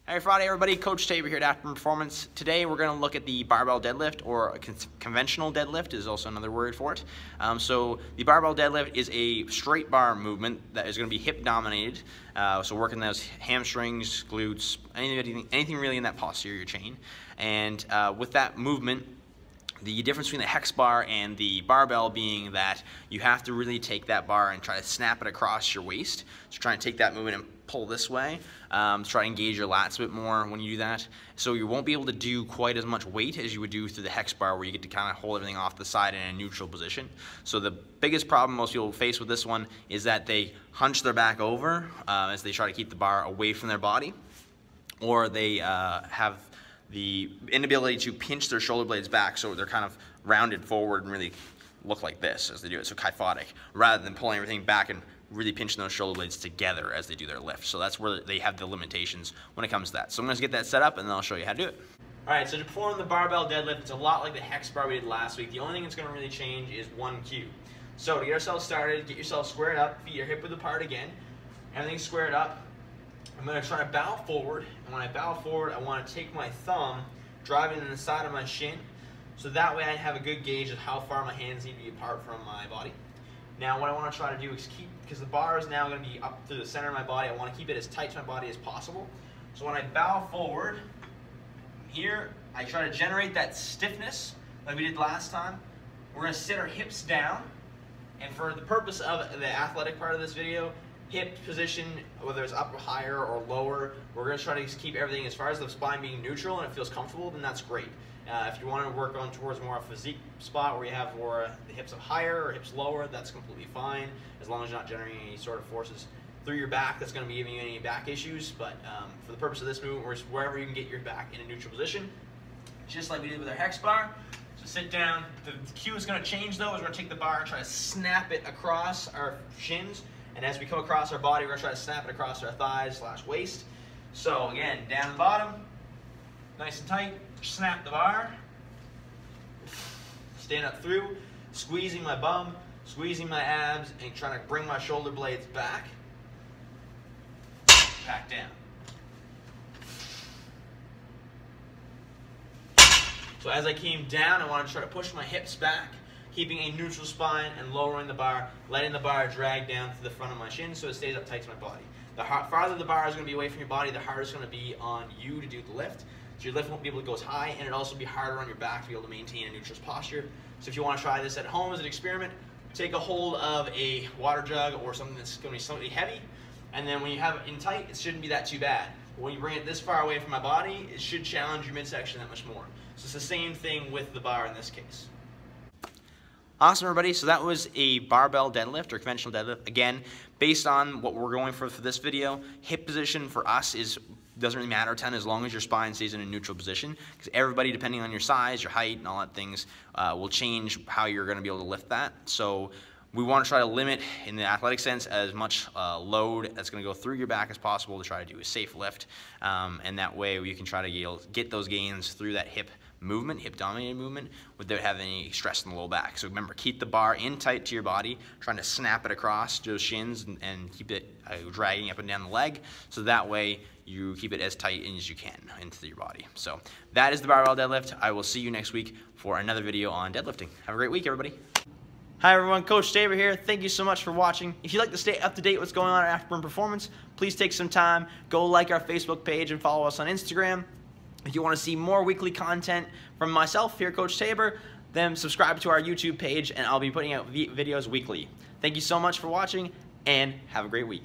Happy Friday, everybody. Coach Tabor here at Afterburn Performance. Today we're going to look at the barbell deadlift, or a conventional deadlift is also another word for it. So the barbell deadlift is a straight bar movement that is going to be hip dominated. So working those hamstrings, glutes, anything really in that posterior chain. And with that movement, the difference between the hex bar and the barbell being that you have to really take that bar and try to snap it across your waist. So try and take that movement and pull this way. Try to engage your lats a bit more when you do that. So you won't be able to do quite as much weight as you would do through the hex bar, where you get to kind of hold everything off the side in a neutral position. So the biggest problem most people face with this one is that they hunch their back over as they try to keep the bar away from their body, or they have the inability to pinch their shoulder blades back, so they're kind of rounded forward and really look like this as they do it, so kyphotic, rather than pulling everything back and really pinching those shoulder blades together as they do their lift. So that's where they have the limitations when it comes to that. So I'm going to get that set up and then I'll show you how to do it. Alright, so to perform the barbell deadlift, it's a lot like the hex bar we did last week. The only thing that's going to really change is one cue. So to get ourselves started, get yourself squared up, feet are hip width apart again, everything's squared up. I'm going to try to bow forward, and when I bow forward, I want to take my thumb, drive it in the side of my shin, so that way I have a good gauge of how far my hands need to be apart from my body. Now what I want to try to do is keep, because the bar is now going to be up to the center of my body, I want to keep it as tight to my body as possible. So when I bow forward, here, I try to generate that stiffness like we did last time. We're going to sit our hips down, and for the purpose of the athletic part of this video, hip position, whether it's up or higher or lower, we're going to try to keep everything as far as the spine being neutral and it feels comfortable, then that's great. If you want to work on towards more of a physique spot where you have more the hips up higher or hips lower, that's completely fine, as long as you're not generating any sort of forces through your back that's going to be giving you any back issues. But for the purpose of this movement, we're just wherever you can get your back in a neutral position, just like we did with our hex bar. So sit down. The cue is going to change though, is we're going to take the bar and try to snap it across our shins. And as we come across our body, we're going to try to snap it across our thighs / waist. So again, down the bottom, nice and tight, snap the bar, stand up through, squeezing my bum, squeezing my abs, and trying to bring my shoulder blades back down. So as I came down, I want to try to push my hips back, keeping a neutral spine and lowering the bar, letting the bar drag down to the front of my shin so it stays up tight to my body. The farther the bar is going to be away from your body, the harder it's going to be on you to do the lift. So your lift won't be able to go as high, and it'll also be harder on your back to be able to maintain a neutral posture. So if you want to try this at home as an experiment, take a hold of a water jug or something that's going to be slightly heavy, and then when you have it in tight, it shouldn't be that too bad. But when you bring it this far away from my body, it should challenge your midsection that much more. So it's the same thing with the bar in this case. Awesome, everybody. So that was a barbell deadlift or conventional deadlift. Again, based on what we're going for this video, hip position for us doesn't really matter a ton as long as your spine stays in a neutral position, because everybody, depending on your size, your height, and all that things, will change how you're going to be able to lift that. So we want to try to limit, in the athletic sense, as much load that's going to go through your back as possible to try to do a safe lift, and that way you can try to get those gains through that hip movement, hip dominated movement, without having any stress in the low back. So remember, keep the bar in tight to your body, trying to snap it across those shins and keep it dragging up and down the leg, so that way you keep it as tight as you can into your body. So that is the barbell deadlift. I will see you next week for another video on deadlifting. Have a great week, everybody. Hi everyone, Coach Tabor here. Thank you so much for watching. If you'd like to stay up to date with what's going on at Afterburn Performance, please take some time, go like our Facebook page and follow us on Instagram. If you want to see more weekly content from myself here, Coach Tabor, then subscribe to our YouTube page and I'll be putting out videos weekly. Thank you so much for watching and have a great week.